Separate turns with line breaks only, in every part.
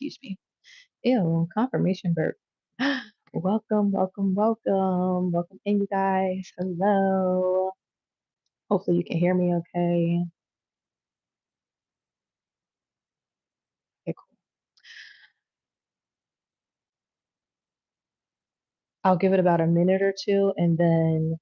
excuse me. Ew, confirmation burp. Welcome, welcome, welcome. Welcome in, you guys. Hello. Hopefully you can hear me okay. Okay, cool. I'll give it about a minute or two and then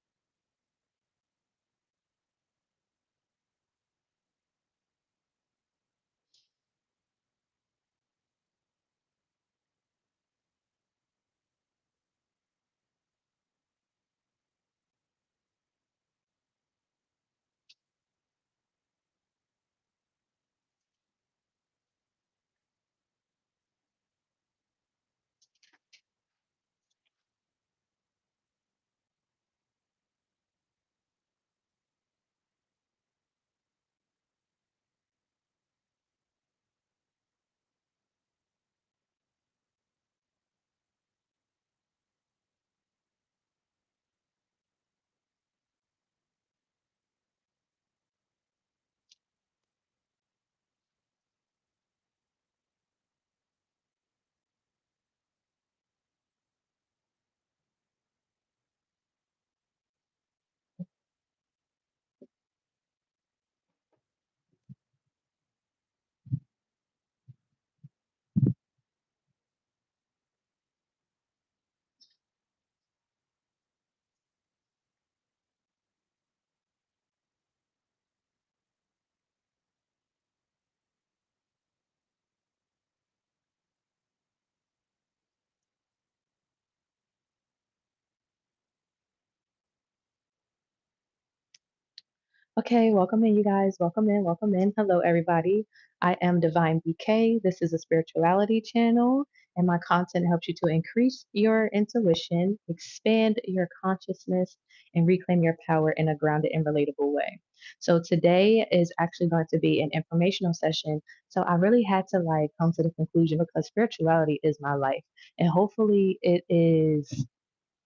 okay, welcome in, you guys. Welcome in, welcome in. Hello, everybody. I am DivineBk. This is a spirituality channel, and my content helps you to increase your intuition, expand your consciousness, and reclaim your power in a grounded and relatable way. So today is actually going to be an informational session. So I really had to like come to the conclusion because spirituality is my life, and hopefully it is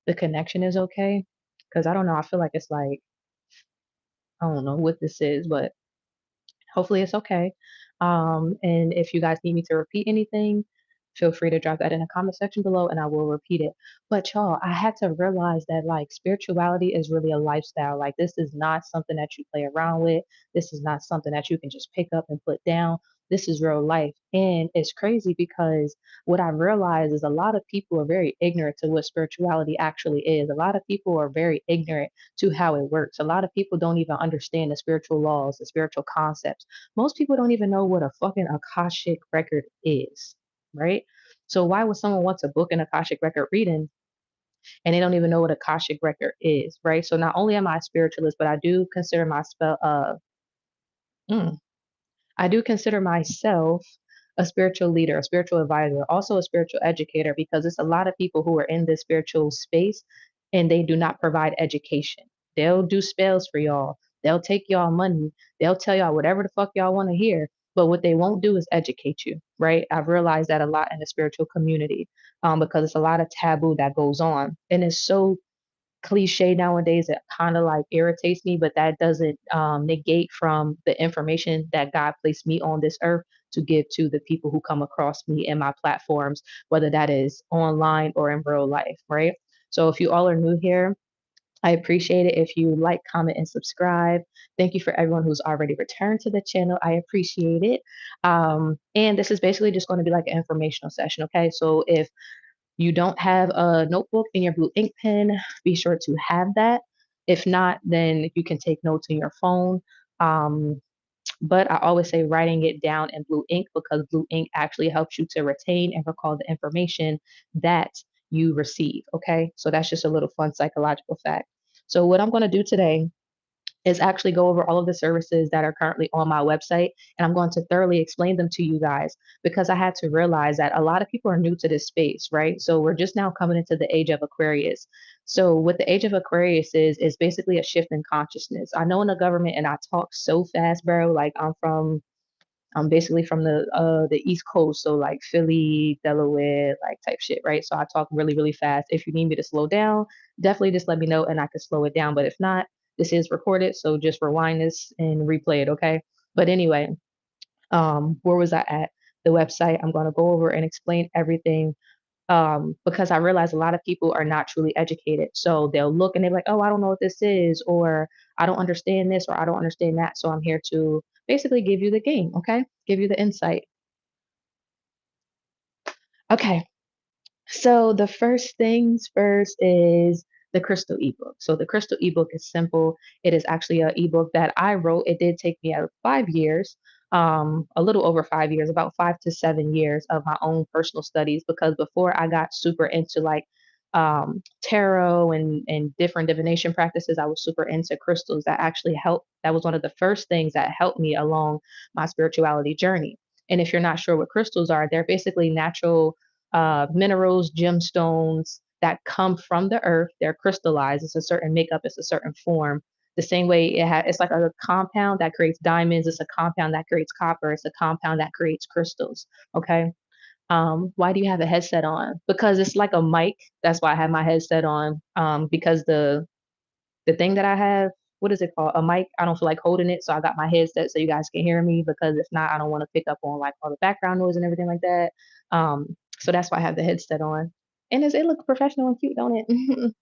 the connection is okay. Because I don't know, I feel like it's like I don't know what this is, but hopefully it's okay. And if you guys need me to repeat anything, feel free to drop that in the comment section below and I will repeat it. But y'all, I had to realize that like spirituality is really a lifestyle. Like this is not something that you play around with. This is not something that you can just pick up and put down. This is real life. And it's crazy because what I realized is a lot of people are very ignorant to what spirituality actually is. A lot of people are very ignorant to how it works. A lot of people don't even understand the spiritual laws, the spiritual concepts. Most people don't even know what a fucking Akashic record is, right? So why would someone want to book an Akashic record reading and they don't even know what Akashic record is, right? So not only am I a spiritualist, but I do consider myself mm, I do consider myself a spiritual leader, a spiritual advisor, also a spiritual educator, because it's a lot of people who are in this spiritual space and they do not provide education. They'll do spells for y'all. They'll take y'all money. They'll tell y'all whatever the fuck y'all want to hear. But what they won't do is educate you, right? I've realized that a lot in the spiritual community because it's a lot of taboo that goes on. And it's so cliche nowadays it kind of like irritates me, but that doesn't negate from the information that God placed me on this earth to give to the people who come across me in my platforms, whether that is online or in real life, right? So if you all are new here, I appreciate it if you like, comment, and subscribe. Thank you for everyone who's already returned to the channel. I appreciate it. And this is basically just going to be like an informational session. Okay. So if you don't have a notebook and your blue ink pen, be sure to have that. If not, then you can take notes in your phone. Um, but I always say writing it down in blue ink because blue ink actually helps you to retain and recall the information that you receive. Okay, so that's just a little fun psychological fact. So, what I'm going to do today is actually go over all of the services that are currently on my website. And I'm going to thoroughly explain them to you guys because I had to realize that a lot of people are new to this space, right? So we're just now coming into the age of Aquarius. So what the age of Aquarius is basically a shift in consciousness. I know in the government and I talk so fast, bro. Like I'm basically from the East Coast, so like Philly, Delaware, like type shit, right? So I talk really, really fast. If you need me to slow down, definitely just let me know and I can slow it down. But if not, this is recorded, so just rewind this and replay it, okay? But anyway, where was I at? the website. I'm going to go over and explain everything because I realize a lot of people are not truly educated. So they'll look and they're like, oh, I don't know what this is, or I don't understand this, or I don't understand that. So I'm here to basically give you the game, okay? Give you the insight. Okay, so the first things first is the crystal ebook. So the crystal ebook is simple. It is actually an ebook that I wrote. It did take me 5 years, a little over 5 years, about 5 to 7 years of my own personal studies. Because before I got super into like tarot and different divination practices, I was super into crystals. That actually helped. That was one of the first things that helped me along my spirituality journey. And if you're not sure what crystals are, they're basically natural minerals, gemstones that come from the earth. They're crystallized. It's a certain makeup. It's a certain form. The same way it's like a compound that creates diamonds. It's a compound that creates copper. It's a compound that creates crystals. Okay. Why do you have a headset on? Because it's like a mic. That's why I have my headset on. Because the thing that I have, what is it called? A mic. I don't feel like holding it, so I got my headset so you guys can hear me. Because if not, I don't want to pick up on like all the background noise and everything like that. So that's why I have the headset on. And it looks professional and cute, don't it?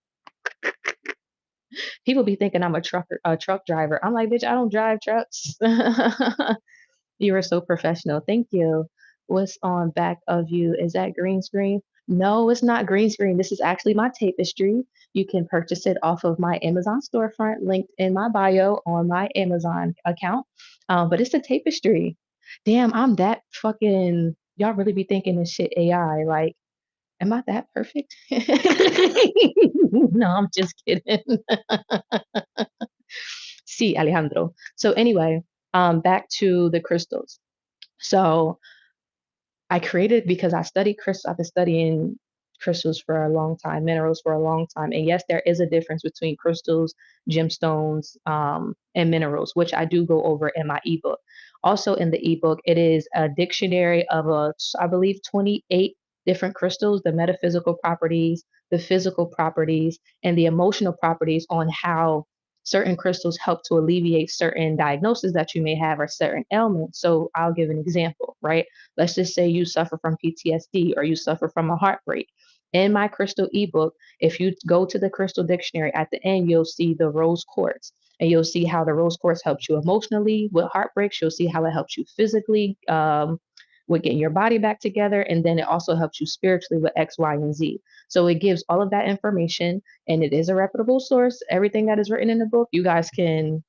People be thinking I'm a truck driver. I'm like, bitch, I don't drive trucks. You are so professional. Thank you. What's on back of you? Is that green screen? No, it's not green screen. This is actually my tapestry. You can purchase it off of my Amazon storefront, linked in my bio on my Amazon account. But it's a tapestry. Damn, I'm that fucking. Y'all really be thinking this shit AI. Like, am I that perfect? No, I'm just kidding. Sí, Alejandro. So anyway, back to the crystals. So I created because I studied crystals. I've been studying crystals for a long time, minerals for a long time. And yes, there is a difference between crystals, gemstones, and minerals, which I do go over in my ebook. Also in the ebook, it is a dictionary of I believe 28 different crystals, the metaphysical properties, the physical properties, and the emotional properties on how certain crystals help to alleviate certain diagnoses that you may have or certain ailments. So I'll give an example, right? Let's just say you suffer from PTSD or you suffer from a heartbreak. In my crystal ebook, if you go to the crystal dictionary at the end, you'll see the rose quartz and you'll see how the rose quartz helps you emotionally with heartbreaks. You'll see how it helps you physically with getting your body back together. And then it also helps you spiritually with X, Y, and Z. So it gives all of that information and it is a reputable source. Everything that is written in the book, you guys can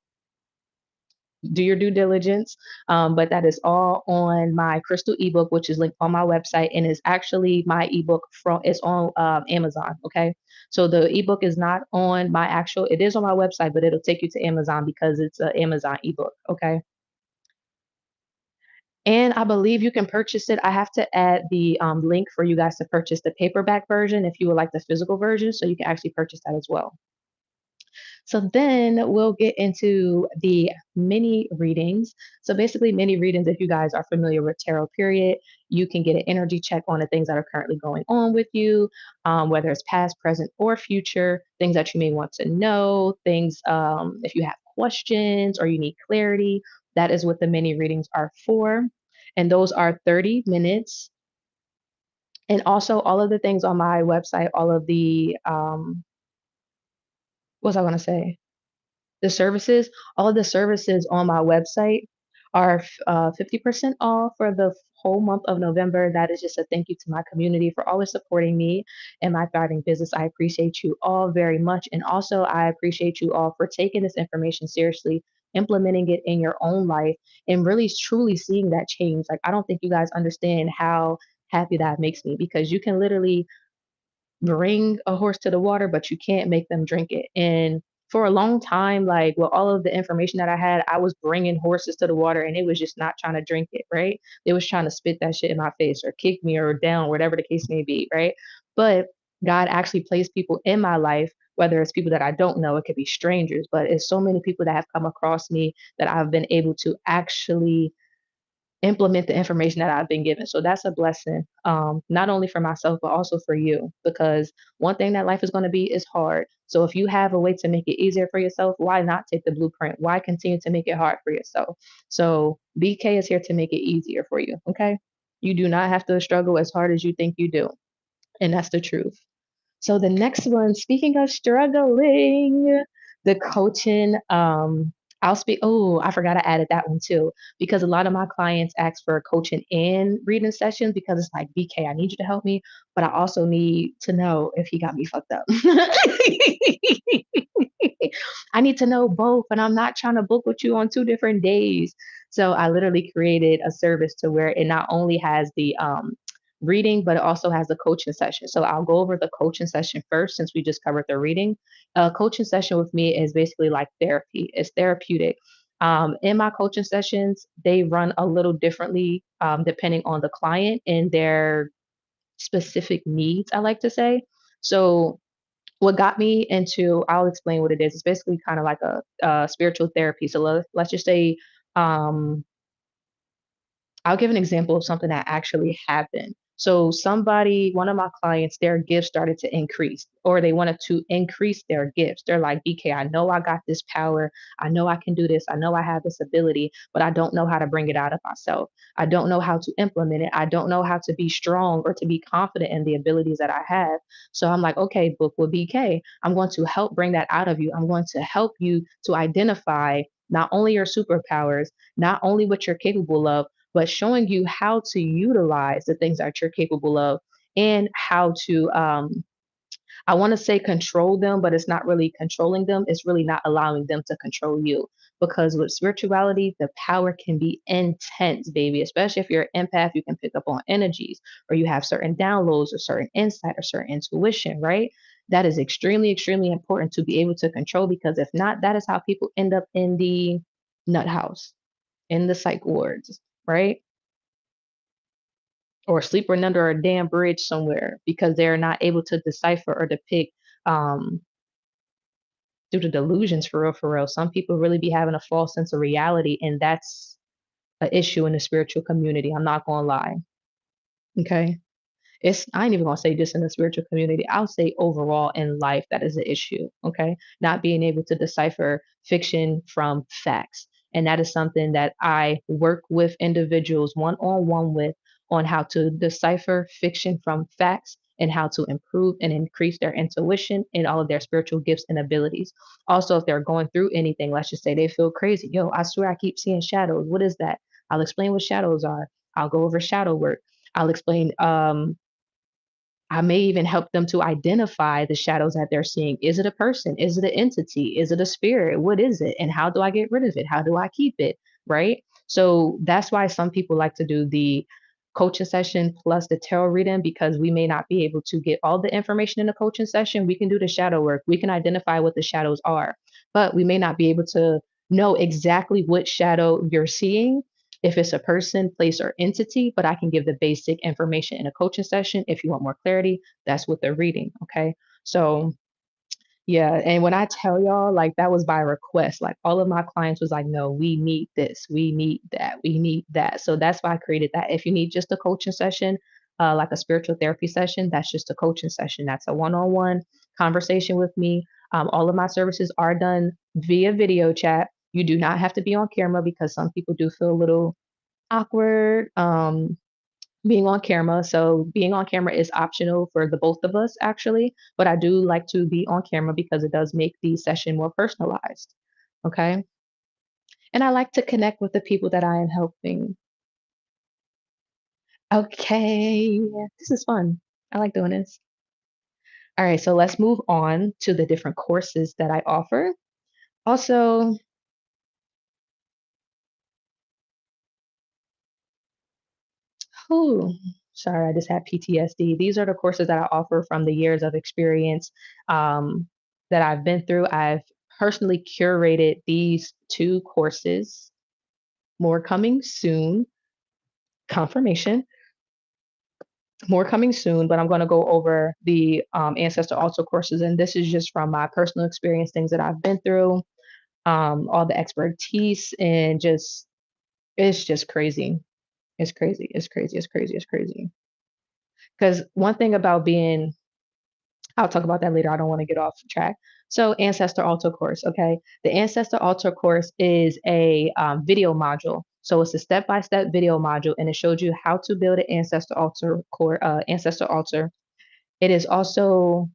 do your due diligence. But that is all on my crystal ebook, which is linked on my website, and is actually my ebook from it's on Amazon. Okay, so the ebook is not on my actual. It is on my website, but it'll take you to Amazon because it's an Amazon ebook. Okay. And I believe you can purchase it. I have to add the link for you guys to purchase the paperback version if you would like the physical version, so you can actually purchase that as well. So then we'll get into the mini readings. So basically, mini readings, if you guys are familiar with tarot, period, you can get an energy check on the things that are currently going on with you, whether it's past, present, or future, things that you may want to know, things if you have questions or you need clarity. That is what the mini readings are for. And those are 30 minutes. And also, all of the things on my website, all of the, what was I going to say? The services, all of the services on my website are 50% off for the whole month of November. That is just a thank you to my community for always supporting me and my thriving business. I appreciate you all very much. And also, I appreciate you all for taking this information seriously, implementing it in your own life, and really truly seeing that change. Like, I don't think you guys understand how happy that makes me because you can literally bring a horse to the water, but you can't make them drink it. And for a long time, like with all of the information that I had, I was bringing horses to the water and it was just not trying to drink it, right? It was trying to spit that shit in my face or kick me or down, whatever the case may be, right? But God actually placed people in my life, whether it's people that I don't know, it could be strangers, but it's so many people that have come across me that I've been able to actually implement the information that I've been given. So that's a blessing, not only for myself, but also for you. Because one thing that life is going to be is hard. So if you have a way to make it easier for yourself, why not take the blueprint? Why continue to make it hard for yourself? So BK is here to make it easier for you. Okay. You do not have to struggle as hard as you think you do. And that's the truth. So the next one, speaking of struggling, the coaching, I'll speak. Oh, I forgot I added that one too, because a lot of my clients ask for coaching and reading sessions because it's like, BK, I need you to help me, but I also need to know if he got me fucked up. I need to know both, and I'm not trying to book with you on 2 different days. So I literally created a service to where it not only has the reading, but it also has a coaching session. So I'll go over the coaching session first since we just covered the reading. A coaching session with me is basically like therapy, it's therapeutic. In my coaching sessions, they run a little differently depending on the client and their specific needs, I like to say. So what got me into, I'll explain what it is. It's basically kind of like a spiritual therapy. So let's just say, um, I'll give an example of something that actually happened. So somebody, one of my clients, their gifts started to increase, or they wanted to increase their gifts. They're like, BK, I know I got this power. I know I can do this. I know I have this ability, but I don't know how to bring it out of myself. I don't know how to implement it. I don't know how to be strong or to be confident in the abilities that I have. So I'm like, okay, book with BK. I'm going to help bring that out of you. I'm going to help you to identify not only your superpowers, not only what you're capable of, but showing you how to utilize the things that you're capable of and how to I want to say control them, but it's not really controlling them. It's really not allowing them to control you. Because with spirituality, the power can be intense, baby. Especially if you're an empath, you can pick up on energies, or you have certain downloads, or certain insight, or certain intuition, right? That is extremely, extremely important to be able to control, because if not, that is how people end up in the nut house, in the psych wards, right? Or sleeping under a damn bridge somewhere because they're not able to decipher or depict um, due to delusions for real, for real. Some people really be having a false sense of reality, and that's an issue in the spiritual community. I'm not gonna lie. Okay. It's I ain't even gonna say just in the spiritual community. I'll say overall in life that is an issue. Okay. Not being able to decipher fiction from facts. And that is something that I work with individuals one on one with, on how to decipher fiction from facts and how to improve and increase their intuition and all of their spiritual gifts and abilities. Also, if they're going through anything, let's just say they feel crazy. Yo, I swear I keep seeing shadows. What is that? I'll explain what shadows are. I'll go over shadow work. I'll explain I may even help them to identify the shadows that they're seeing. Is it a person? Is it an entity? Is it a spirit? What is it? And how do I get rid of it? How do I keep it? Right? So that's why some people like to do the coaching session plus the tarot reading, because we may not be able to get all the information in the coaching session. We can do the shadow work. We can identify what the shadows are, but we may not be able to know exactly what shadow you're seeing, if it's a person, place, or entity, but I can give the basic information in a coaching session. If you want more clarity, that's what they're reading. Okay. So yeah, and when I tell y'all, like that was by request. Like all of my clients was like, no, we need this, we need that, we need that. So that's why I created that. If you need just a coaching session, like a spiritual therapy session, that's just a coaching session. That's a one-on-one conversation with me. All of my services are done via video chat. You do not have to be on camera because some people do feel a little awkward being on camera. So being on camera is optional for the both of us actually, but I do like to be on camera because it does make the session more personalized. Okay. And I like to connect with the people that I am helping. Okay. This is fun. I like doing this. All right. So let's move on to the different courses that I offer. Also, oh, sorry, I just had PTSD. These are the courses that I offer from the years of experience um, that I've been through. I've personally curated these 2 courses. More coming soon. Confirmation. More coming soon, but I'm going to go over the Ancestor Altar courses. And this is just from my personal experience, things that I've been through, all the expertise, and just, it's just crazy. It's crazy. It's crazy. It's crazy. It's crazy. Because one thing about being, I'll talk about that later. I don't want to get off track. So, Ancestor Altar course. Okay. The Ancestor Altar course is a video module. So it's a step-by-step video module, and it showed you how to build an ancestor altar. It is also,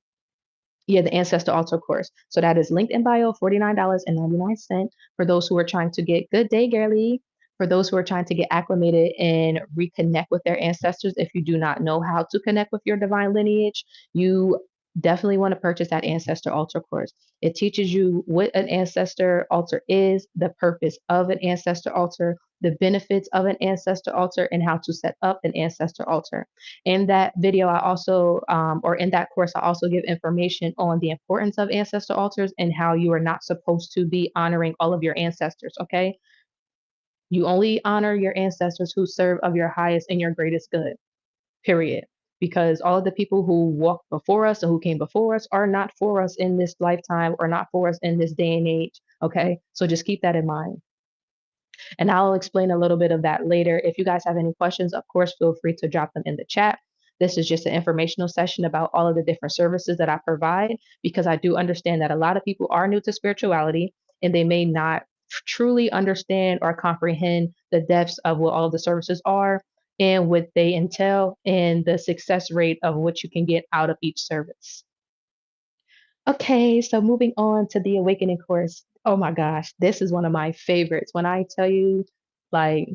yeah, the Ancestor Altar course. So that is linked in bio, $49.99 for those who are trying to get good day, girly. For those who are trying to get acclimated and reconnect with their ancestors. If you do not know how to connect with your divine lineage, you definitely want to purchase that Ancestor Altar course. It teaches you what an ancestor altar is, the purpose of an ancestor altar, the benefits of an ancestor altar, and how to set up an ancestor altar. In that video, I also, or in that course, I also give information on the importance of ancestor altars and how you are not supposed to be honoring all of your ancestors, okay? You only honor your ancestors who serve of your highest and your greatest good, period. Because all of the people who walked before us and who came before us are not for us in this lifetime or not for us in this day and age, okay? So just keep that in mind. And I'll explain a little bit of that later. If you guys have any questions, of course, feel free to drop them in the chat. This is just an informational session about all of the different services that I provide, because I do understand that a lot of people are new to spirituality and they may not truly understand or comprehend the depths of what all of the services are and what they entail and the success rate of what you can get out of each service. Okay, so moving on to the awakening course. Oh my gosh, this is one of my favorites. When I tell you, like,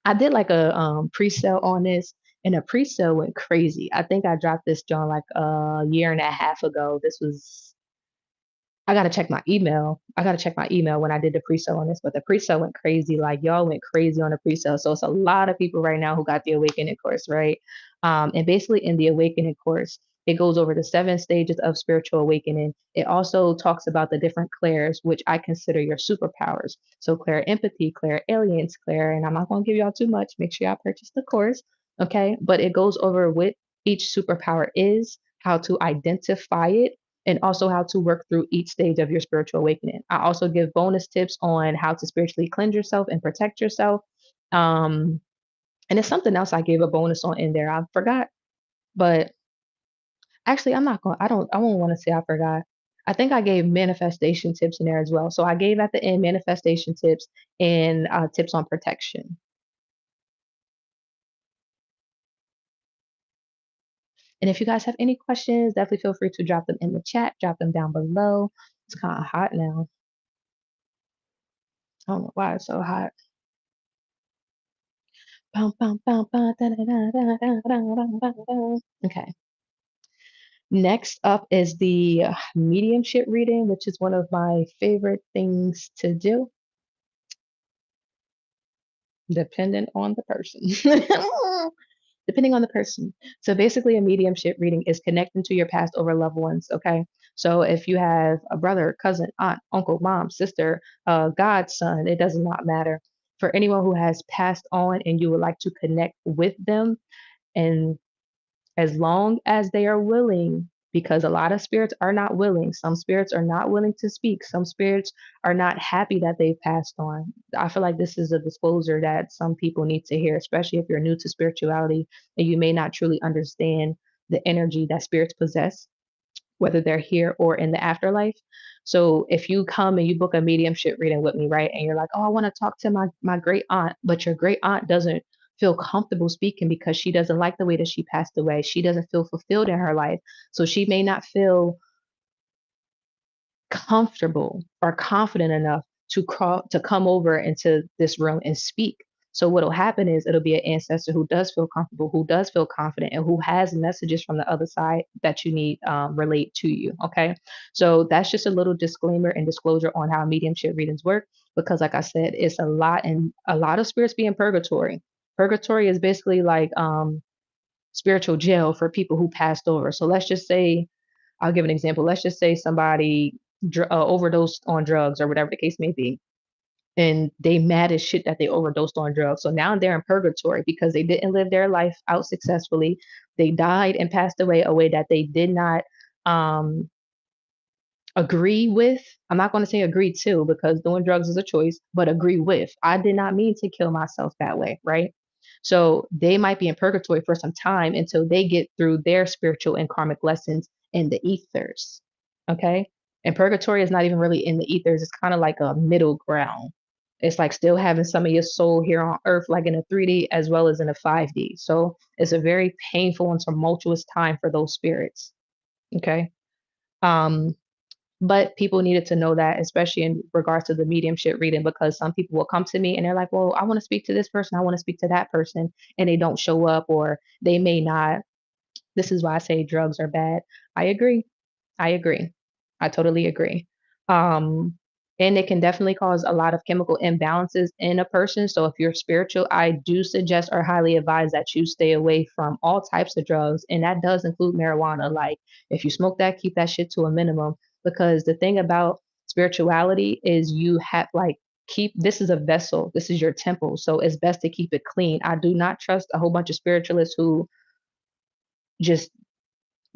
I did like a pre-sale on this, and the pre-sale went crazy. I think I dropped this joint like a year and a half ago. This was, I gotta check my email. I gotta check my email when I did the pre-sale on this, but the pre-sale went crazy. Like y'all went crazy on the pre-sale. So it's a lot of people right now who got the awakening course, right? And basically in the awakening course, it goes over the 7 stages of spiritual awakening. It also talks about the different clairs, which I consider your superpowers. So clair empathy, clair aliens, clair, and I'm not gonna give y'all too much. Make sure y'all purchase the course, okay? But it goes over what each superpower is, how to identify it, and also how to work through each stage of your spiritual awakening. I also give bonus tips on how to spiritually cleanse yourself and protect yourself. Um, and it's something else I gave a bonus on in there. I forgot, but actually, I'm not going. I won't want to say I forgot. I think I gave manifestation tips in there as well. So I gave at the end manifestation tips and tips on protection. And if you guys have any questions, definitely feel free to drop them in the chat. Drop them down below. It's kind of hot now. I don't know why it's so hot. Okay. Next up is the mediumship reading, which is one of my favorite things to do, depending on the person. Depending on the person. So basically, a mediumship reading is connecting to your past over loved ones. Okay. So if you have a brother, cousin, aunt, uncle, mom, sister, godson, it does not matter. For anyone who has passed on and you would like to connect with them, and as long as they are willing, because a lot of spirits are not willing. Some spirits are not willing to speak. Some spirits are not happy that they've passed on. I feel like this is a disclosure that some people need to hear, especially if you're new to spirituality and you may not truly understand the energy that spirits possess, whether they're here or in the afterlife. So if you come and you book a mediumship reading with me, right, and you're like, oh, I want to talk to my great aunt, but your great aunt doesn't feel comfortable speaking because she doesn't like the way that she passed away. She doesn't feel fulfilled in her life. So she may not feel comfortable or confident enough to come over into this room and speak. So what'll happen is it'll be an ancestor who does feel comfortable, who does feel confident, and who has messages from the other side that you need relate to you. Okay, so that's just a little disclaimer and disclosure on how mediumship readings work. Because, like I said, it's a lot, and a lot of spirits be in purgatory. Purgatory is basically like spiritual jail for people who passed over. So let's just say I'll give an example. Let's just say somebody overdosed on drugs or whatever the case may be, and they mad as shit that they overdosed on drugs. So now they're in purgatory because they didn't live their life out successfully. They died and passed away a way that they did not um, agree with. I'm not going to say agree to because doing drugs is a choice, but agree with. I did not mean to kill myself that way, right? So they might be in purgatory for some time until they get through their spiritual and karmic lessons in the ethers. Okay. And purgatory is not even really in the ethers, it's kind of like a middle ground. It's like still having some of your soul here on earth, like in a 3D as well as in a 5D. So it's a very painful and tumultuous time for those spirits. Okay. Um, but people needed to know that, especially in regards to the mediumship reading, because some people will come to me and they're like, well, I want to speak to this person, I want to speak to that person, and they don't show up, or they may not. This is why I say drugs are bad. I agree. I agree. I totally agree. Um, and it can definitely cause a lot of chemical imbalances in a person. So if you're spiritual, I do suggest or highly advise that you stay away from all types of drugs. And that does include marijuana. Like if you smoke that, keep that shit to a minimum. Because the thing about spirituality is you have like keep this is a vessel. This is your temple. So it's best to keep it clean. I do not trust a whole bunch of spiritualists who just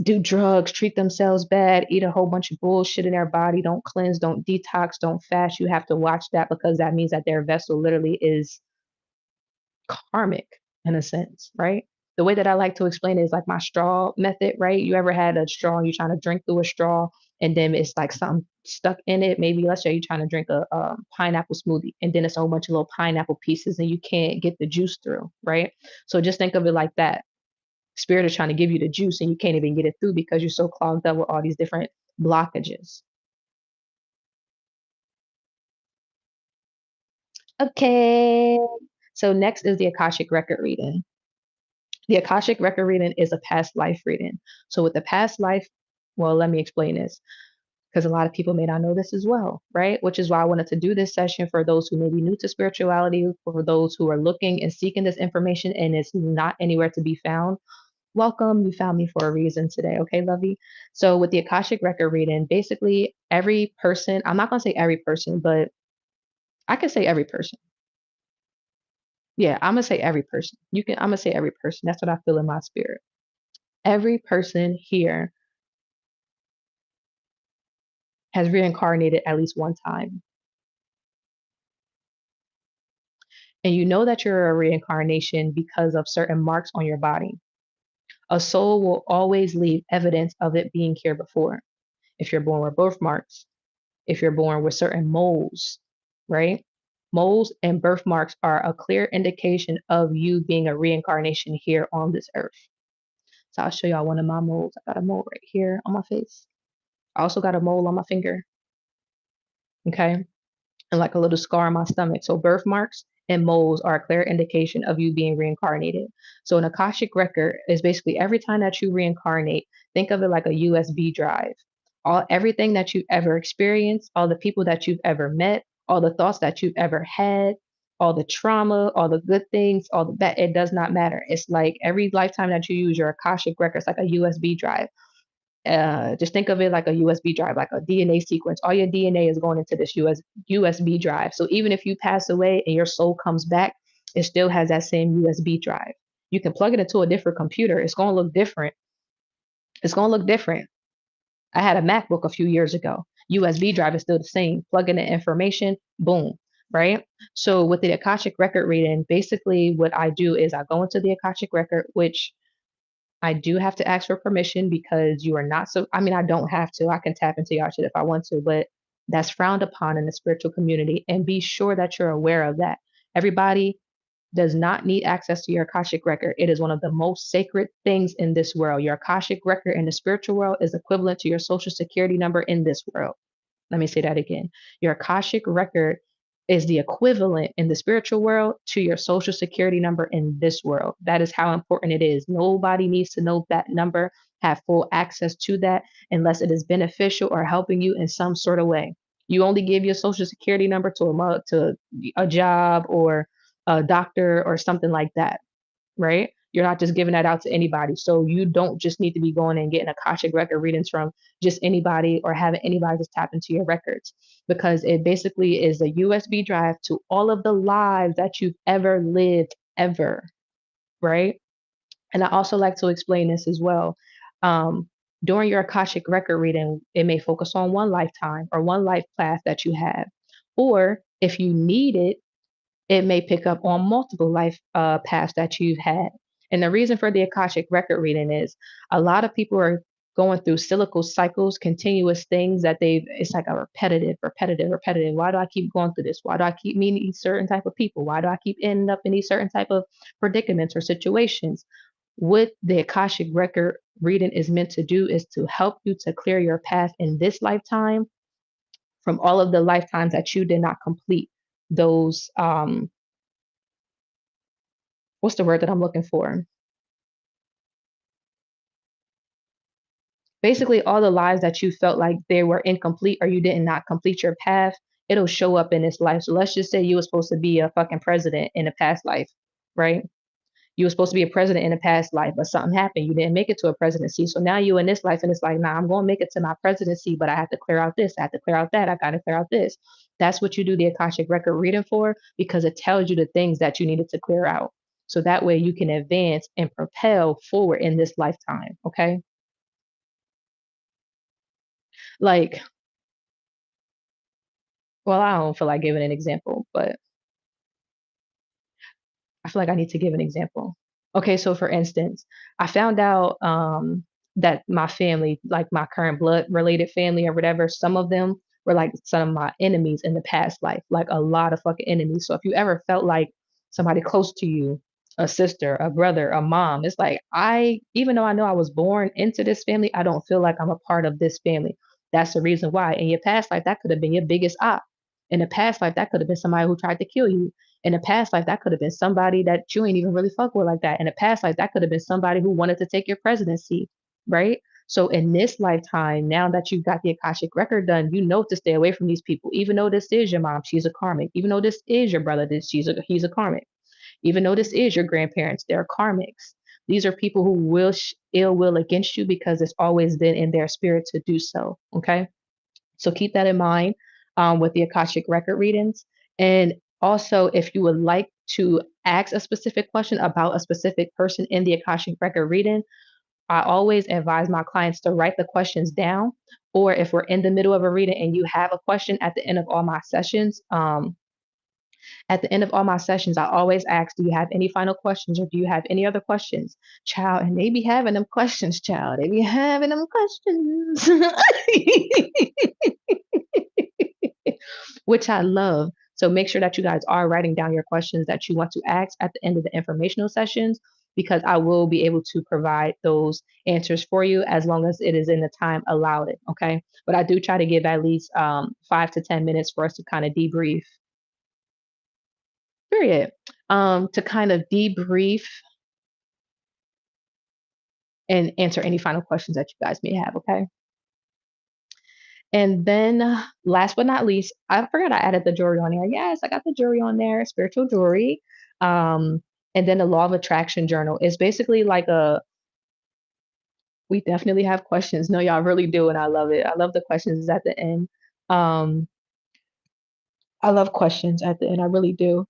do drugs, treat themselves bad, eat a whole bunch of bullshit in their body, don't cleanse, don't detox, don't fast. You have to watch that because that means that their vessel literally is karmic in a sense, right? The way that I like to explain it is like my straw method, right? You ever had a straw and you're trying to drink through a straw and then it's like something stuck in it? Maybe let's say you're trying to drink a pineapple smoothie and then it's a whole bunch of little pineapple pieces and you can't get the juice through, right? So just think of it like that. Spirit is trying to give you the juice and you can't even get it through because you're so clogged up with all these different blockages. Okay. So next is the Akashic record reading. The Akashic record reading is a past life reading. So with the past life, well, let me explain this because a lot of people may not know this as well, right? Which is why I wanted to do this session for those who may be new to spirituality, for those who are looking and seeking this information and it's not anywhere to be found. Welcome. You found me for a reason today. Okay, Lovey. So with the Akashic record reading, basically every person, I'm not going to say every person, but I can say every person. Yeah, I'm going to say every person. I'm going to say every person. That's what I feel in my spirit. Every person here has reincarnated at least one time. And you know that you're a reincarnation because of certain marks on your body. A soul will always leave evidence of it being here before. If you're born with birthmarks, if you're born with certain moles, right? Moles and birthmarks are a clear indication of you being a reincarnation here on this earth. So I'll show y'all one of my moles. I got a mole right here on my face. I also got a mole on my finger. Okay. And like a little scar on my stomach. So birthmarks and moles are a clear indication of you being reincarnated. So an Akashic record is basically every time that you reincarnate, think of it like a USB drive. Everything that you've ever experienced, all the people that you've ever met, all the thoughts that you've ever had, all the trauma, all the good things, all the bad, it does not matter. It's like every lifetime that you use your Akashic records like a USB drive. Just think of it like a USB drive, like a DNA sequence. All your DNA is going into this USB drive. So even if you pass away and your soul comes back, it still has that same USB drive. You can plug it into a different computer. It's going to look different. It's going to look different. I had a MacBook a few years ago. USB drive is still the same. Plug in the information, boom, right? So with the Akashic record reading, basically what I do is I go into the Akashic record, which I do have to ask for permission because you are not so. I mean, I don't have to. I can tap into y'all shit if I want to, but that's frowned upon in the spiritual community. And be sure that you're aware of that. Everybody does not need access to your Akashic record. It is one of the most sacred things in this world. Your Akashic record in the spiritual world is equivalent to your social security number in this world. Let me say that again. Your Akashic record is the equivalent in the spiritual world to your social security number in this world. That is how important it is. Nobody needs to know that number, have full access to that unless it is beneficial or helping you in some sort of way. You only give your social security number to a job or a doctor or something like that, right? You're not just giving that out to anybody. So you don't just need to be going and getting Akashic record readings from just anybody or having anybody just tap into your records because it basically is a USB drive to all of the lives that you've ever lived, ever, right? And I also like to explain this as well. Um, During your Akashic record reading, it may focus on one lifetime or one life path that you have. Or if you need it, it may pick up on multiple life paths that you've had. And the reason for the Akashic record reading is a lot of people are going through cyclical cycles, continuous things that it's like a repetitive. Why do I keep going through this? Why do I keep meeting these certain type of people? Why do I keep ending up in these certain type of predicaments or situations? What the Akashic record reading is meant to do is to help you to clear your path in this lifetime from all of the lifetimes that you did not complete those what's the word that I'm looking for? Basically all the lives that you felt like they were incomplete or you did not complete your path, it'll show up in this life. So let's just say you were supposed to be a fucking president in a past life, right? You were supposed to be a president in a past life, but something happened. You didn't make it to a presidency. So now you in this life and it's like, nah, I'm going to make it to my presidency, but I have to clear out this. I have to clear out that. I got to clear out this. That's what you do the Akashic record reading for, because it tells you the things that you needed to clear out. So that way you can advance and propel forward in this lifetime. Okay. Like, well, I don't feel like giving an example, but I feel like I need to give an example. Okay, so for instance, I found out that my family, like my current blood related family or whatever, some of them were like some of my enemies in the past life, like a lot of fucking enemies. So if you ever felt like somebody close to you, a sister, a brother, a mom, it's like even though I know I was born into this family, I don't feel like I'm a part of this family. That's the reason why. In your past life, that could have been your biggest op. In the past life, that could have been somebody who tried to kill you. In a past life, that could have been somebody that you ain't even really fuck with like that. In a past life, that could have been somebody who wanted to take your presidency, right? So in this lifetime, now that you've got the Akashic record done, you know to stay away from these people. Even though this is your mom, she's a karmic. Even though this is your brother, he's a karmic. Even though this is your grandparents, they're karmics. These are people who will ill will against you because it's always been in their spirit to do so. Okay. So keep that in mind with the Akashic record readings. And also, if you would like to ask a specific question about a specific person in the Akashic record reading, I always advise my clients to write the questions down. Or if we're in the middle of a reading and you have a question at the end of all my sessions, I always ask, do you have any final questions or do you have any other questions? Child, and they be having them questions, child. They be having them questions. Which I love. So make sure that you guys are writing down your questions that you want to ask at the end of the informational sessions, because I will be able to provide those answers for you as long as it is in the time allowed it. Okay. But I do try to give at least 5 to 10 minutes for us to kind of debrief, period. To kind of debrief and answer any final questions that you guys may have. Okay. And then last but not least, I forgot I added the jewelry on there. Yes, I got the jewelry on there, spiritual jewelry. Um, and then the law of attraction journal is basically like we definitely have questions. No, y'all really do. And I love it. I love the questions at the end. Um, I love questions at the end. I really do.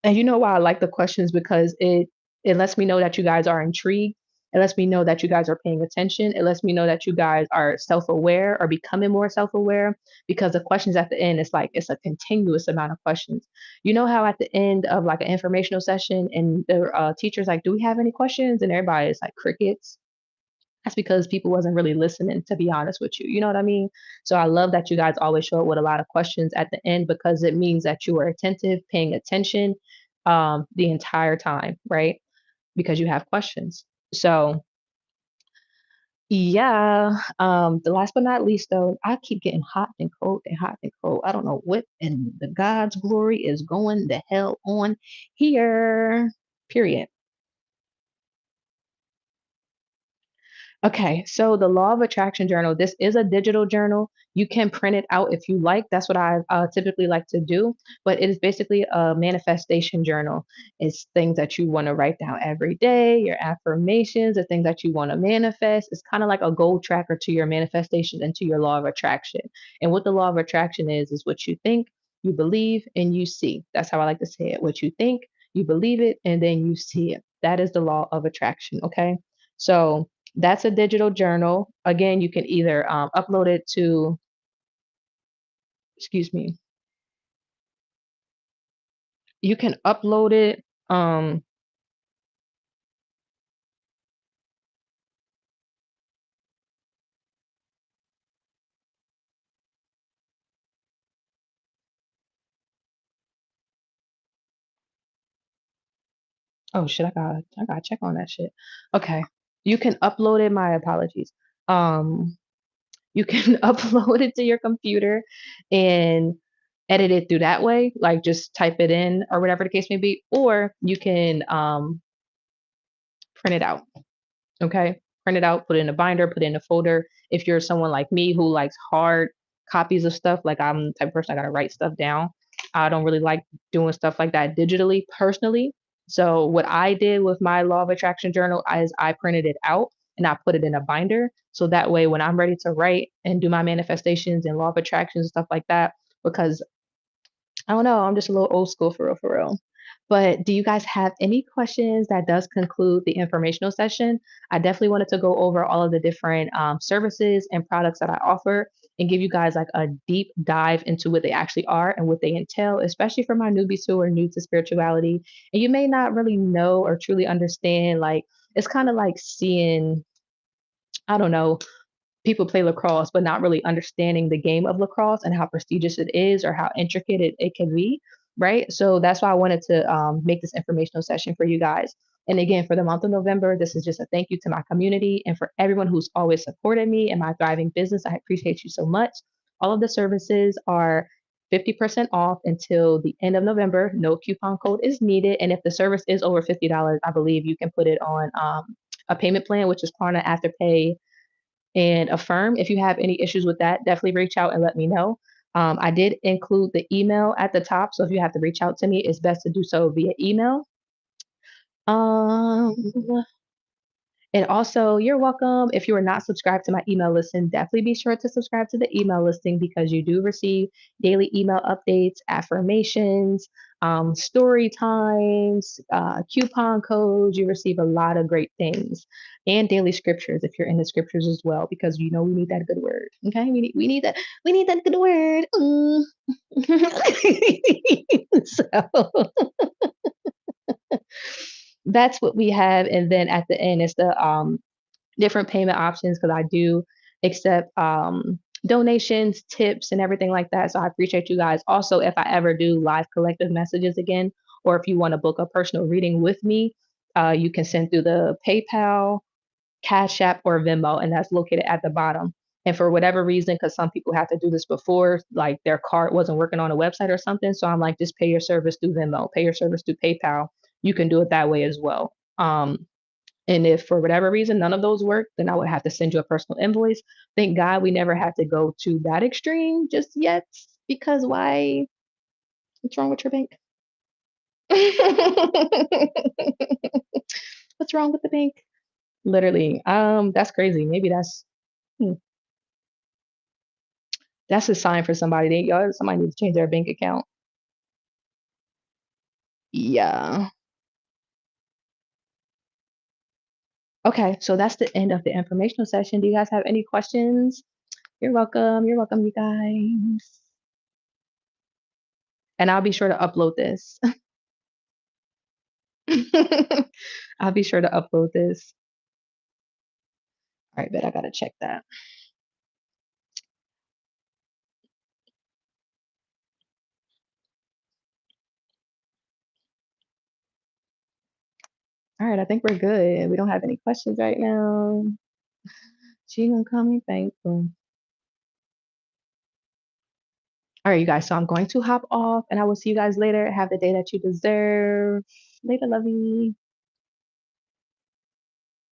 And you know why I like the questions? Because it lets me know that you guys are intrigued. It lets me know that you guys are paying attention. It lets me know that you guys are self-aware or becoming more self-aware, because the questions at the end, it's like it's a continuous amount of questions. You know how at the end of like an informational session and the teacher's like, "Do we have any questions?" And everybody is like crickets. That's because people wasn't really listening, to be honest with you. You know what I mean? So I love that you guys always show up with a lot of questions at the end, because it means that you are attentive, paying attention the entire time, right? Because you have questions. So yeah, the last but not least though, I keep getting hot and cold and hot and cold. I don't know what in the God's glory is going the hell on here. Period. Okay, so the Law of Attraction Journal, this is a digital journal. You can print it out if you like. That's what I typically like to do. But it is basically a manifestation journal. It's things that you want to write down every day, your affirmations, the things that you want to manifest. It's kind of like a goal tracker to your manifestations and to your Law of Attraction. And what the Law of Attraction is what you think, you believe, and you see. That's how I like to say it. What you think, you believe it, and then you see it. That is the Law of Attraction. Okay. So, that's a digital journal. Again, you can either upload it to, excuse me, you can upload it. Oh shit, I gotta check on that shit. Okay. You can upload it, my apologies. Um, you can upload it to your computer and edit it through that way, like just type it in or whatever the case may be, or you can print it out. Okay. Print it out, put it in a binder, put it in a folder. If you're someone like me who likes hard copies of stuff, like I'm the type of person I gotta write stuff down. I don't really like doing stuff like that digitally personally. So what I did with my law of attraction journal is I printed it out and I put it in a binder. So that way when I'm ready to write and do my manifestations and law of attractions and stuff like that, because I don't know. I'm just a little old school for real, for real. But do you guys have any questions? That does conclude the informational session. I definitely wanted to go over all of the different services and products that I offer and give you guys like a deep dive into what they actually are and what they entail, especially for my newbies who are new to spirituality. And you may not really know or truly understand, like, it's kind of like seeing, I don't know, people play lacrosse, but not really understanding the game of lacrosse and how prestigious it is or how intricate it can be, right? So that's why I wanted to make this informational session for you guys. And again, for the month of November, this is just a thank you to my community and for everyone who's always supported me and my thriving business. I appreciate you so much. All of the services are 50% off until the end of November. No coupon code is needed. And if the service is over $50, I believe you can put it on a payment plan, which is Klarna Afterpay and Affirm. If you have any issues with that, definitely reach out and let me know. I did include the email at the top, so if you have to reach out to me, it's best to do so via email. Um, and also, you're welcome. If you are not subscribed to my email listing, definitely be sure to subscribe to the email listing because you do receive daily email updates, affirmations, story times, coupon codes. You receive a lot of great things and daily scriptures if you're in the scriptures as well, because you know we need that good word. Okay, we need that good word. So that's what we have, and then at the end it's the different payment options because I do accept donations, tips, and everything like that. So I appreciate you guys. Also, if I ever do live collective messages again, or if you want to book a personal reading with me, you can send through the PayPal, Cash App, or Venmo, and that's located at the bottom. And for whatever reason, because some people have to do this before, like their card wasn't working on a website or something. So I'm like, just pay your service through Venmo, pay your service through PayPal. You can do it that way as well. And if for whatever reason none of those work, then I would have to send you a personal invoice. Thank God we never had to go to that extreme just yet, because why? What's wrong with your bank? What's wrong with the bank? Literally. That's crazy. Maybe hmm, that's a sign for somebody. Somebody needs to change their bank account. Yeah. Okay, so that's the end of the informational session. Do you guys have any questions? You're welcome. You're welcome, you guys. And I'll be sure to upload this. I'll be sure to upload this. All right, but I gotta check that. All right, I think we're good. We don't have any questions right now. She gonna call me thankful. All right, you guys. So I'm going to hop off, and I will see you guys later. Have the day that you deserve. Later, lovey.